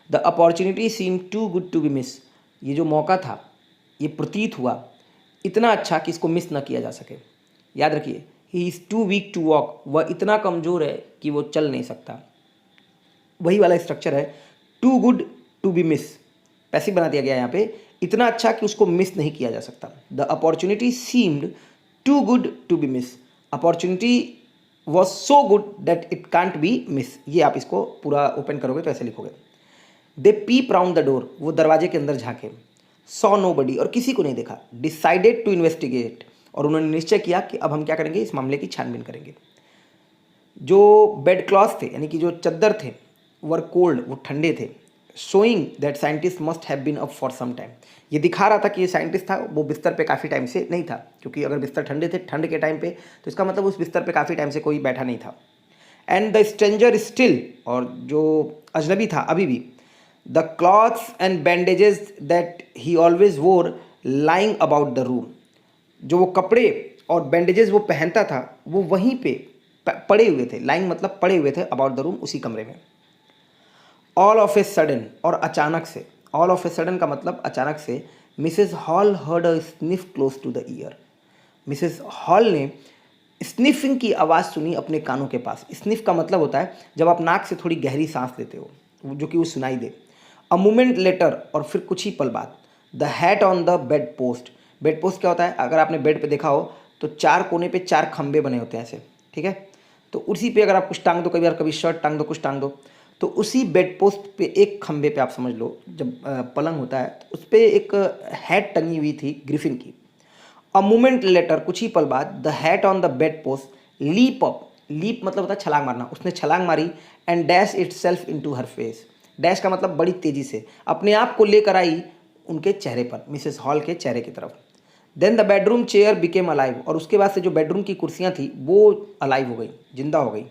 The opportunity seem too good to be miss. ये जो मौका था, ये प्रतीत हुआ इतना अच्छा कि इसको मिस ना किया जा सके। याद रखिए, he is too weak to walk. वह इतना कमज़ोर है कि वो चल नहीं सकता। वही वाला स्ट्रक्चर है, too good to be miss, passive बना दिया गया यहाँ पे। इतना अच्छा कि उसको मिस नहीं किया जा सकता। The opportunity seemed too good to be miss. Opportunity was so good that it can't be miss. ये आप इसको पूरा ओपन करोगे तो ऐसे लिखोगे। They peep round the door. वो दरवाजे के अंदर झांके। सॉ नो बडी, और किसी को नहीं देखा। डिसाइडेड टू इन्वेस्टिगेट, और उन्होंने निश्चय किया कि अब हम क्या करेंगे, इस मामले की छानबीन करेंगे। जो बेड क्लॉथ थे, यानी कि जो चद्दर थे, वर कोल्ड, वो ठंडे थे। Showing that scientist must have been up for some time. ये दिखा रहा था कि ये साइंटिस्ट था वो बिस्तर पे काफ़ी टाइम से नहीं था, क्योंकि अगर बिस्तर ठंडे थे ठंड के टाइम पे तो इसका मतलब उस बिस्तर पे काफ़ी टाइम से कोई बैठा नहीं था। एंड द स्ट्रेंजर स्टिल, और जो अजनबी था अभी भी, the clothes and bandages that he always वोर लाइंग अबाउट द रूम। जो वो कपड़े और बैंडेजेस वो पहनता था वो वहीं पे पड़े हुए थे। लाइंग मतलब पड़े हुए थे अबाउट द रूम, उसी कमरे में। ऑल ऑफ ए सडन, और अचानक से। ऑल ऑफ ए सडन का मतलब अचानक से। Mrs Hall heard a sniff close to the ear. Mrs Hall ने स्निफिंग की आवाज़ सुनी अपने कानों के पास। स्निफ का मतलब होता है जब आप नाक से थोड़ी गहरी सांस लेते हो, जो कि वो सुनाई दे। अ मोमेंट लेटर, और फिर कुछ ही पल बाद, the hat on the bed post. Bed post क्या होता है, अगर आपने बेड पे देखा हो तो चार कोने पे चार खंबे बने होते हैं ऐसे, ठीक है। तो उसी पे अगर आप कुछ टांग दो, कभी बार कभी शर्ट टांग दो, कुछ टांग दो, तो उसी बेड पोस्ट पे एक खंबे पे आप समझ लो, जब पलंग होता है तो उस पर एक हैट टंगी हुई थी ग्रिफिन की। अ मोमेंट लेटर, कुछ ही पल बाद, the hat on the bedpost leap up. Leap मतलब होता है छलांग मारना। उसने छलांग मारी। And dash itself into her face. Dash का मतलब बड़ी तेजी से, अपने आप को लेकर आई उनके चेहरे पर, मिसेस हॉल के चेहरे की तरफ। Then the bedroom chair became alive, और उसके बाद से जो बेडरूम की कुर्सियाँ थी वो अलाइव हो गई, जिंदा हो गई।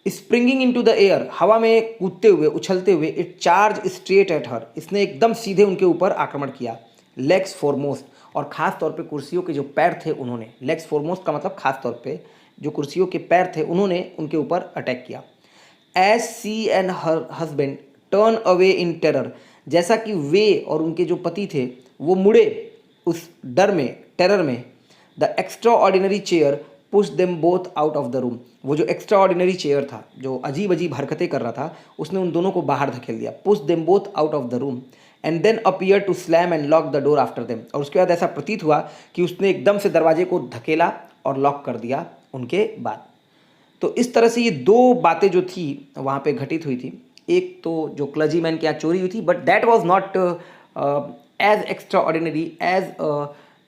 Springing into the air, हवा में कूदते हुए, उछलते हुए, it charge straight at her, इसने एकदम सीधे उनके ऊपर आक्रमण किया। लेग्स फॉरमोस्ट, और ख़ास तौर पे कुर्सियों के जो पैर थे उन्होंने, लेग्स फॉरमोस्ट का मतलब खास तौर पे जो कुर्सियों के पैर थे उन्होंने उनके ऊपर अटैक किया। As she and her husband turn away in terror, जैसा कि वे और उनके जो पति थे वो मुड़े उस डर में, टेरर में। The extra ordinary chair push them both out of the room, वो जो एक्स्ट्रा ऑर्डिनरी चेयर था जो अजीब अजीब हरकतें कर रहा था, उसने उन दोनों को बाहर धकेल दिया। Push them both out of the room and then appear to slam and lock the door after them, और उसके बाद ऐसा प्रतीत हुआ कि उसने एकदम से दरवाजे को धकेला और लॉक कर दिया उनके बाद। तो इस तरह से ये दो बातें जो थी वहाँ पे घटित हुई थी। एक तो जो क्लर्जीमैन के यहाँ चोरी हुई थी, but that was not as extraordinary as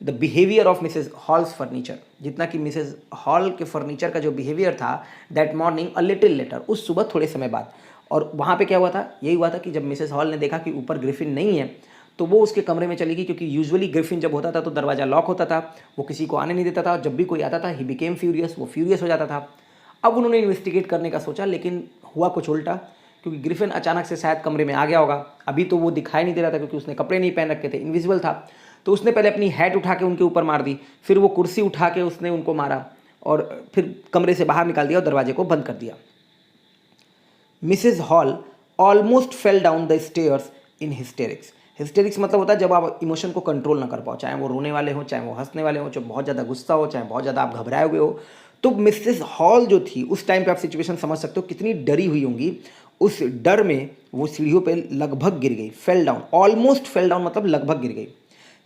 the behaviour of Mrs Hall's furniture, जितना कि मिसेस हॉल के फर्नीचर का जो बिहेवियर था that morning a little letter, उस सुबह थोड़े समय बाद। और वहाँ पे क्या हुआ था, यही हुआ था कि जब मिसेस हॉल ने देखा कि ऊपर ग्रिफिन नहीं है तो वो उसके कमरे में चली गई, क्योंकि यूजुअली ग्रिफिन जब होता था तो दरवाज़ा लॉक होता था, वो किसी को आने नहीं देता था। जब भी कोई आता था ही बिकेम फ्यूरियस, वो फ्यूरियस हो जाता था। अब उन्होंने इन्वेस्टिगेट करने का सोचा, लेकिन हुआ कुछ उल्टा, क्योंकि ग्रिफिन अचानक से शायद कमरे में आ गया होगा। अभी तो वो दिखाई नहीं दे रहा था क्योंकि उसने कपड़े नहीं पहन रखे थे, इनविजिबल था। तो उसने पहले अपनी हैट उठा के उनके ऊपर मार दी, फिर वो कुर्सी उठा के उसने उनको मारा, और फिर कमरे से बाहर निकाल दिया और दरवाजे को बंद कर दिया। Mrs hall almost fell down the stairs in hysterics. Hysterics मतलब होता है जब आप इमोशन को कंट्रोल ना कर पाओ, चाहे वो रोने वाले हो, चाहे वो हंसने वाले हो, चाहे बहुत ज़्यादा गुस्सा हो, चाहे बहुत ज़्यादा आप घबराए हुए हो, तो मिसेस हॉल जो थी उस टाइम पे, आप सिचुएशन समझ सकते हो कितनी डरी हुई होंगी। उस डर में वो सीढ़ियों पे लगभग गिर गई, fell down, almost fell down मतलब लगभग गिर गई।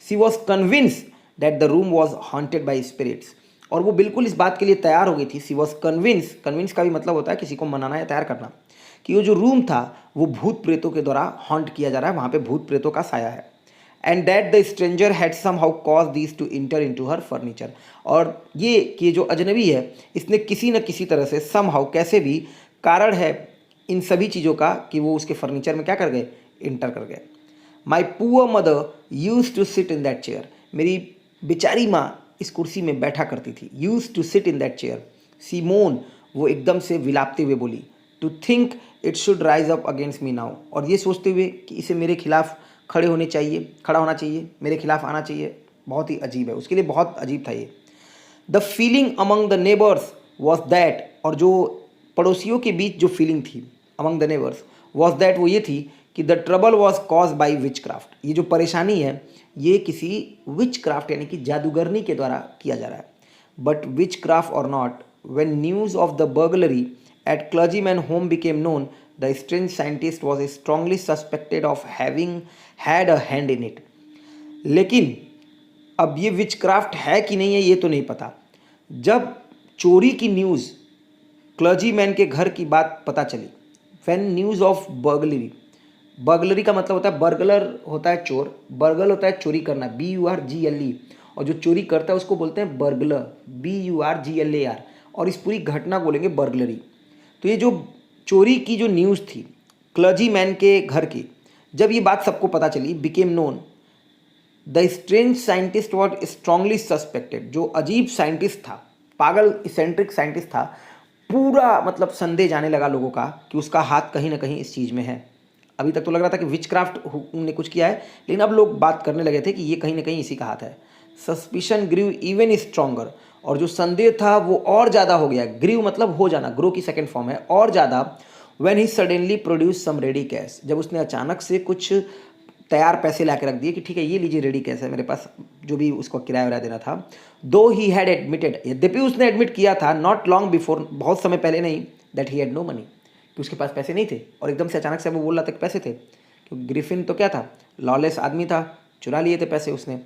She was convinced that the room was haunted by spirits, और वो बिल्कुल इस बात के लिए तैयार हो गई थी। सी वॉज कन्विंस, कन्विंस का भी मतलब होता है किसी को मनाना या तैयार करना, कि वो जो रूम था वो भूत प्रेतों के द्वारा हॉन्ट किया जा रहा है, वहाँ पे भूत प्रेतों का साया है। And that the stranger had somehow cause this to enter into her furniture, और ये कि जो अजनबी है इसने किसी न किसी तरह से समहाउ, कैसे भी, कारण है इन सभी चीज़ों का कि वो उसके फर्नीचर में क्या कर गए, इंटर कर गए। My poor mother use to sit in that chair, मेरी बेचारी माँ इस कुर्सी में बैठा करती थी। Use to sit in that chair, Simon, वो एकदम से विलापते हुए बोली, to think it should rise up against me now, और ये सोचते हुए कि इसे मेरे खिलाफ खड़ा होना चाहिए, मेरे खिलाफ आना चाहिए। बहुत ही अजीब है, उसके लिए बहुत अजीब था ये। The feeling among the neighbours was that, और जो पड़ोसियों के बीच जो फीलिंग थी among the neighbours was that, वो ये थी कि the trouble was cause by which craft, ये जो परेशानी है ये किसी विच क्राफ्ट यानी कि जादूगरनी के द्वारा किया जा रहा है। बट विच क्राफ्ट और not, when news of the burglary at clergyman home became known, the strange scientist was strongly suspected of having had a hand in it. लेकिन अब ये विचक्राफ्ट है कि नहीं है ये तो नहीं पता। जब चोरी की न्यूज़, क्लर्जीमैन के घर की बात पता चली, when news of burglary, burglary का मतलब होता है, बर्गलर होता है चोर, बर्गल होता है चोरी करना, BURGLE, और जो चोरी करता है उसको बोलते हैं बर्गलर, BURGLAR, और इस पूरी घटना को बोलेंगे बर्गलरी। तो ये जो चोरी की जो न्यूज़ थी क्लर्जी मैन के घर की, जब ये बात सबको पता चली, became known, the strange scientist was strongly suspected, जो अजीब साइंटिस्ट था, पागल इसेंट्रिक साइंटिस्ट था, पूरा मतलब संदेह जाने लगा लोगों का कि उसका हाथ कहीं ना कहीं इस चीज़ में है। अभी तक तो लग रहा था कि विचक्राफ्ट ने कुछ किया है, लेकिन अब लोग बात करने लगे थे कि ये कहीं ना कहीं इसी का हाथ है। सस्पिशन ग्रीव इवन स्ट्रॉन्गर, और जो संदेह था वो और ज़्यादा हो गया। ग्रीव मतलब हो जाना, ग्रो की सेकंड फॉर्म है, और ज़्यादा। When he suddenly produce some ready cash, जब उसने अचानक से कुछ तैयार पैसे ला के रख दिए कि ठीक है ये लीजिए रेडी कैश है मेरे पास, जो भी उसको किराया वराया देना था। दो ही हैड एडमिटेड, यद्यपि उसने एडमिट किया था, नॉट लॉन्ग बिफोर, बहुत समय पहले नहीं, that he had no money, कि उसके पास पैसे नहीं थे, और एकदम से अचानक से वो बोल रहा था कि पैसे थे, क्योंकि ग्रिफिन तो क्या था, लॉलेस आदमी था, चुरा लिए थे पैसे उसने।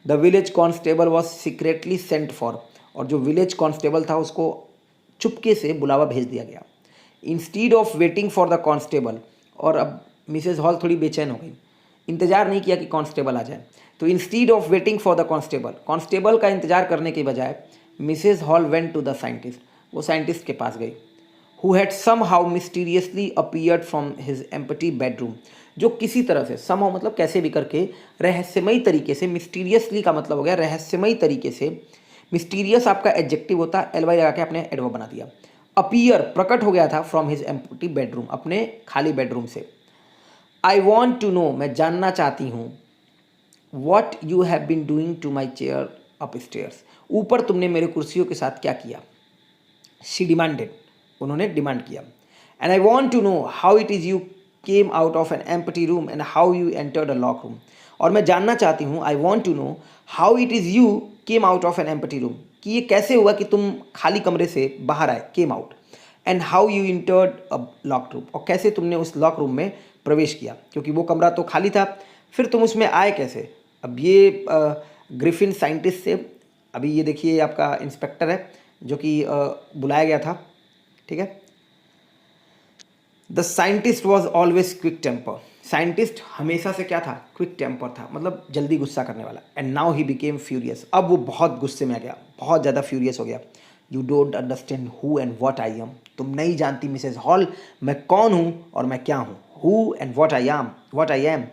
The village constable was secretly sent for, और जो विलेज कॉन्स्टेबल था उसको चुपके से बुलावा भेज दिया गया। Instead of waiting for the constable, और अब मिसेज हॉल थोड़ी बेचैन हो गई, इंतजार नहीं किया कि कांस्टेबल आ जाए, तो instead of waiting for the constable, constable का इंतजार करने के बजाय Mrs Hall went to the scientist, वो साइंटिस्ट के पास गई, who had somehow mysteriously appeared from his empty bedroom, जो किसी तरह से, समहाउ मतलब कैसे भी करके, रहस्यमयी तरीके से, मिस्टीरियसली का मतलब हो गया रहस्यमयी तरीके से, मिस्टीरियस आपका एडजेक्टिव होता है, LY लगा के आपने एडवर्ब बना दिया। अपीयर प्रकट हो गया था, फ्रॉम हिज एम्प्टी बेडरूम, अपने खाली बेडरूम से। आई वॉन्ट टू नो, मैं जानना चाहती हूँ, what you have been doing to my chair upstairs, ऊपर तुमने मेरे कुर्सियों के साथ क्या किया। शी डिमांडेड, उन्होंने डिमांड किया। And I want to know how it is you came out of an empty room and how you entered a lock room, और मैं जानना चाहती हूँ, I want to know how it is you came out of an empty room, कि ये कैसे हुआ कि तुम खाली कमरे से बाहर आए, came out, and how you entered a lock room, और कैसे तुमने उस लॉक रूम में प्रवेश किया, क्योंकि वो कमरा तो खाली था, फिर तुम उसमें आए कैसे। अब ये ग्रिफिन साइंटिस्ट से, अभी ये देखिए आपका इंस्पेक्टर है जो कि बुलाया गया था, ठीक है। The scientist was always quick temper, साइंटिस्ट हमेशा से क्या था, क्विक टेम्पर था, मतलब जल्दी गुस्सा करने वाला। And now he became furious, अब वो बहुत गुस्से में आ गया, बहुत ज़्यादा फ्यूरियस हो गया। You don't understand who and what I am, तुम नहीं जानती मिसेज हॉल मैं कौन हूँ और मैं क्या हूँ। Who and what I am,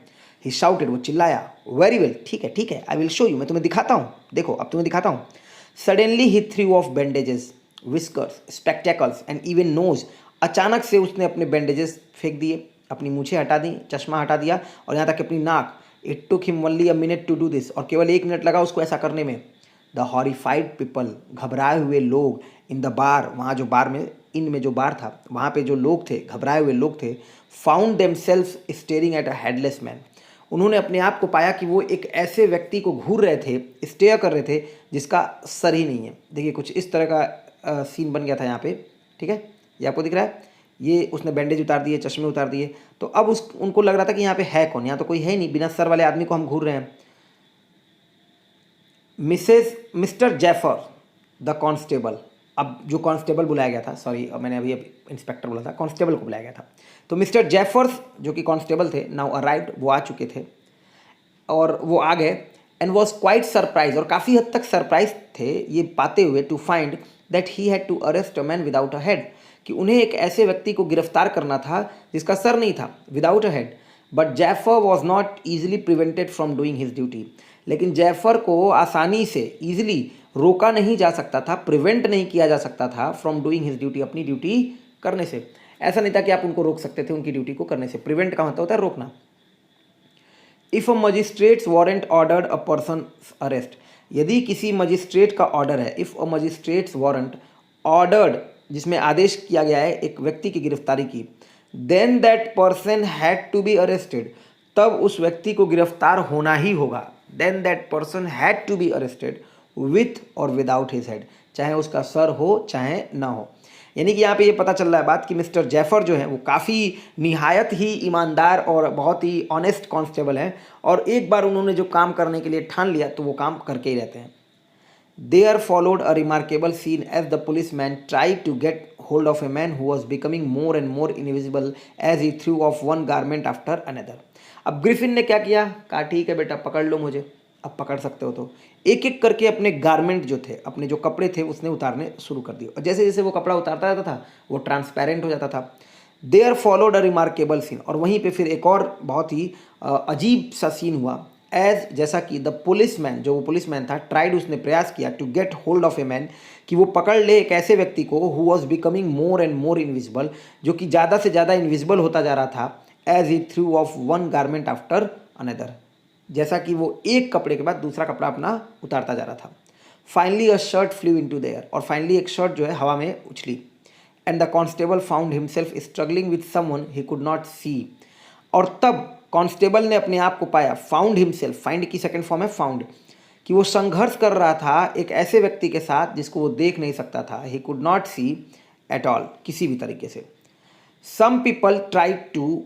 he shouted, वो चिल्लाया। वेरी वेल, ठीक है, आई विल शो यू, मैं तुम्हें दिखाता हूँ, देखो अब तुम्हें दिखाता हूँ। Suddenly he threw off bandages, whiskers, spectacles and even nose, अचानक से उसने अपने बैंडेजेस फेंक दिए, अपनी मूछें हटा दी, चश्मा हटा दिया, और यहाँ तक कि अपनी नाक। It took him only a minute to do this, और केवल 1 मिनट लगा उसको ऐसा करने में। द हॉरिफाइड पीपल, घबराए हुए लोग, इन द बार, वहाँ जो बार में, इन में जो बार था वहाँ पे जो लोग थे, घबराए हुए लोग थे, found themselves staring at a headless man, उन्होंने अपने आप को पाया कि वो एक ऐसे व्यक्ति को घूर रहे थे, स्टेयर कर रहे थे जिसका सर ही नहीं है। देखिए कुछ इस तरह का सीन बन गया था यहाँ पे, ठीक है, ये आपको दिख रहा है, ये उसने बैंडेज उतार दिए, चश्मे उतार दिए, तो अब उनको लग रहा था कि यहाँ पे है कौन, यहाँ तो कोई है ही नहीं, बिना सर वाले आदमी को हम घूर रहे हैं। मिस्टर जैफर द कांस्टेबल, अब जो कांस्टेबल बुलाया गया था, सॉरी मैंने अभी इंस्पेक्टर बोला था, कांस्टेबल को बुलाया गया था, तो मिस्टर जैफर्स जो कि कांस्टेबल थे नाउ अराइव्ड, वो आ चुके थे और वो आ गए एंड वॉज क्वाइट सरप्राइज, और काफ़ी हद तक सरप्राइज थे ये पाते हुए to find that he had to arrest a man without a head, कि उन्हें एक ऐसे व्यक्ति को गिरफ्तार करना था जिसका सर नहीं था, without a head. But Jaffer was not easily prevented from doing his duty, लेकिन जैफर को आसानी से ईजिली रोका नहीं जा सकता था, प्रिवेंट नहीं किया जा सकता था फ्रॉम डूइंग हिज ड्यूटी, अपनी ड्यूटी करने से। ऐसा नहीं था कि आप उनको रोक सकते थे उनकी ड्यूटी को करने से, प्रिवेंट का मतलब होता है रोकना। If a magistrates warrant ordered a person arrest, यदि किसी मजिस्ट्रेट का ऑर्डर है, if a magistrates warrant ordered, जिसमें आदेश किया गया है एक व्यक्ति की गिरफ्तारी की, then that person had to be arrested, तब उस व्यक्ति को गिरफ्तार होना ही होगा। Then that person had to be arrested with or without his head, चाहे उसका सर हो चाहे ना हो। यानी कि यहाँ पे ये पता चल रहा है बात कि मिस्टर जैफर जो है वो काफ़ी निहायत ही ईमानदार और बहुत ही ऑनेस्ट कांस्टेबल हैं, और एक बार उन्होंने जो काम करने के लिए ठान लिया तो वो काम करके ही रहते हैं। There followed a remarkable scene as the policeman tried to get hold of a man who was becoming more and more invisible as he threw off one garment after another. अब ग्रिफिन ने क्या किया, कहा ठीक है बेटा पकड़ लो मुझे, अब पकड़ सकते हो, तो एक एक करके अपने गारमेंट जो थे, अपने जो कपड़े थे उसने उतारने शुरू कर दिए, और जैसे जैसे वो कपड़ा उतारता जाता था वो ट्रांसपेरेंट हो जाता था। There followed a remarkable scene, और वहीं पे फिर एक और बहुत ही अजीब सा सीन हुआ, एज जैसा कि द पुलिसमैन, जो वो पुलिसमैन था, ट्राइड, उसने प्रयास किया to get hold of a man, कि वो पकड़ ले एक ऐसे व्यक्ति को who was becoming more and more invisible, जो कि ज़्यादा से ज़्यादा इनविजिबल होता जा रहा था, as he threw off one garment after another, जैसा कि वो एक कपड़े के बाद दूसरा कपड़ा अपना उतारता जा रहा था। Finally a shirt flew into the air, और फाइनली एक शर्ट जो है हवा में उछली, and the constable found himself struggling with someone he could not see, और तब कांस्टेबल ने अपने आप को पाया, फाउंड हिमसेल्फ, फाइंड की सेकंड फॉर्म है फाउंड, कि वो संघर्ष कर रहा था एक ऐसे व्यक्ति के साथ जिसको वो देख नहीं सकता था, he could not see at all, किसी भी तरीके से। Some people tried to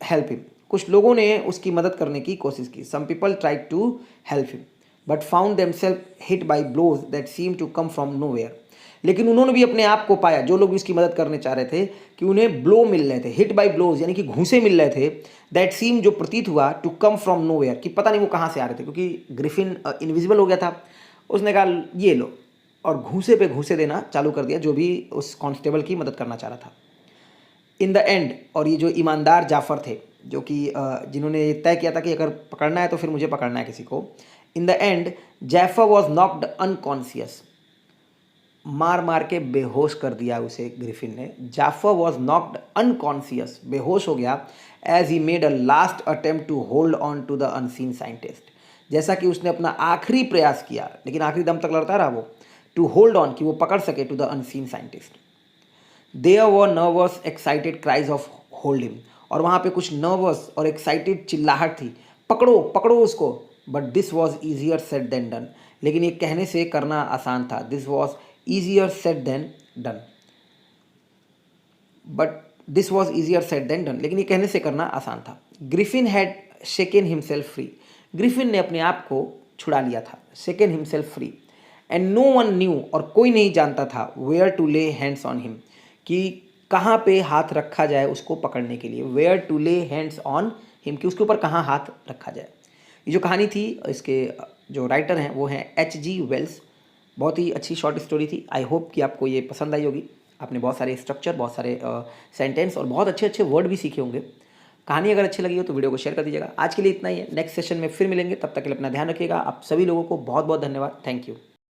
help him, कुछ लोगों ने उसकी मदद करने की कोशिश की, some people tried to help him but found themselves hit by blows that seem to come from nowhere, लेकिन उन्होंने भी अपने आप को पाया, जो लोग भी उसकी मदद करने चाह रहे थे, कि उन्हें ब्लो मिल रहे थे, हिट बाय ब्लोज यानी कि घूंसे मिल रहे थे, दैट सीम जो प्रतीत हुआ टू कम फ्रॉम नोवेयर, कि पता नहीं वो कहाँ से आ रहे थे, क्योंकि ग्रिफिन इनविजिबल हो गया था, उसने कहा ये लो, और घूंसे पे घूंसे देना चालू कर दिया जो भी उस कांस्टेबल की मदद करना चाह रहा था। इन द एंड, और ये जो ईमानदार जाफर थे, जो कि जिन्होंने तय किया था कि अगर पकड़ना है तो फिर मुझे पकड़ना है किसी को, इन the and Jaffer was knocked unconscious, मार मार के बेहोश कर दिया उसे ग्रिफिन ने। जाफर वॉज नॉक्ड अनकॉन्शियस, बेहोश हो गया, as he made a last attempt to hold on to the unseen scientist, जैसा कि उसने अपना आखिरी प्रयास किया, लेकिन आखिरी दम तक लड़ता रहा वो, टू होल्ड ऑन, कि वो पकड़ सके, to the unseen scientist. There were nervous excited cries of hold him, और वहाँ पे कुछ नर्वस और एक्साइटेड चिल्लाहट थी, पकड़ो पकड़ो उसको, but this was easier said than done, लेकिन ये कहने से करना आसान था, this was easier said than done, but this was easier said than done, लेकिन ये कहने से करना आसान था। Griffin had shaken himself free, Griffin ने अपने आप को छुड़ा लिया था, shaken himself free, and no one knew, और कोई नहीं जानता था, where to lay hands on him, कि कहाँ पे हाथ रखा जाए उसको पकड़ने के लिए, where to lay hands on him, कि उसके ऊपर कहाँ हाथ रखा जाए। ये जो कहानी थी, इसके जो राइटर हैं वो हैं H.G. वेल्स, बहुत ही अच्छी शॉर्ट स्टोरी थी। आई होप कि आपको ये पसंद आई होगी, आपने बहुत सारे स्ट्रक्चर, बहुत सारे सेंटेंस और बहुत अच्छे अच्छे वर्ड भी सीखे होंगे। कहानी अगर अच्छी लगी हो तो वीडियो को शेयर कर दीजिएगा। आज के लिए इतना ही है, नेक्स्ट सेशन में फिर मिलेंगे, तब तक के लिए अपना ध्यान रखिएगा। आप सभी लोगों को बहुत बहुत धन्यवाद, थैंक यू।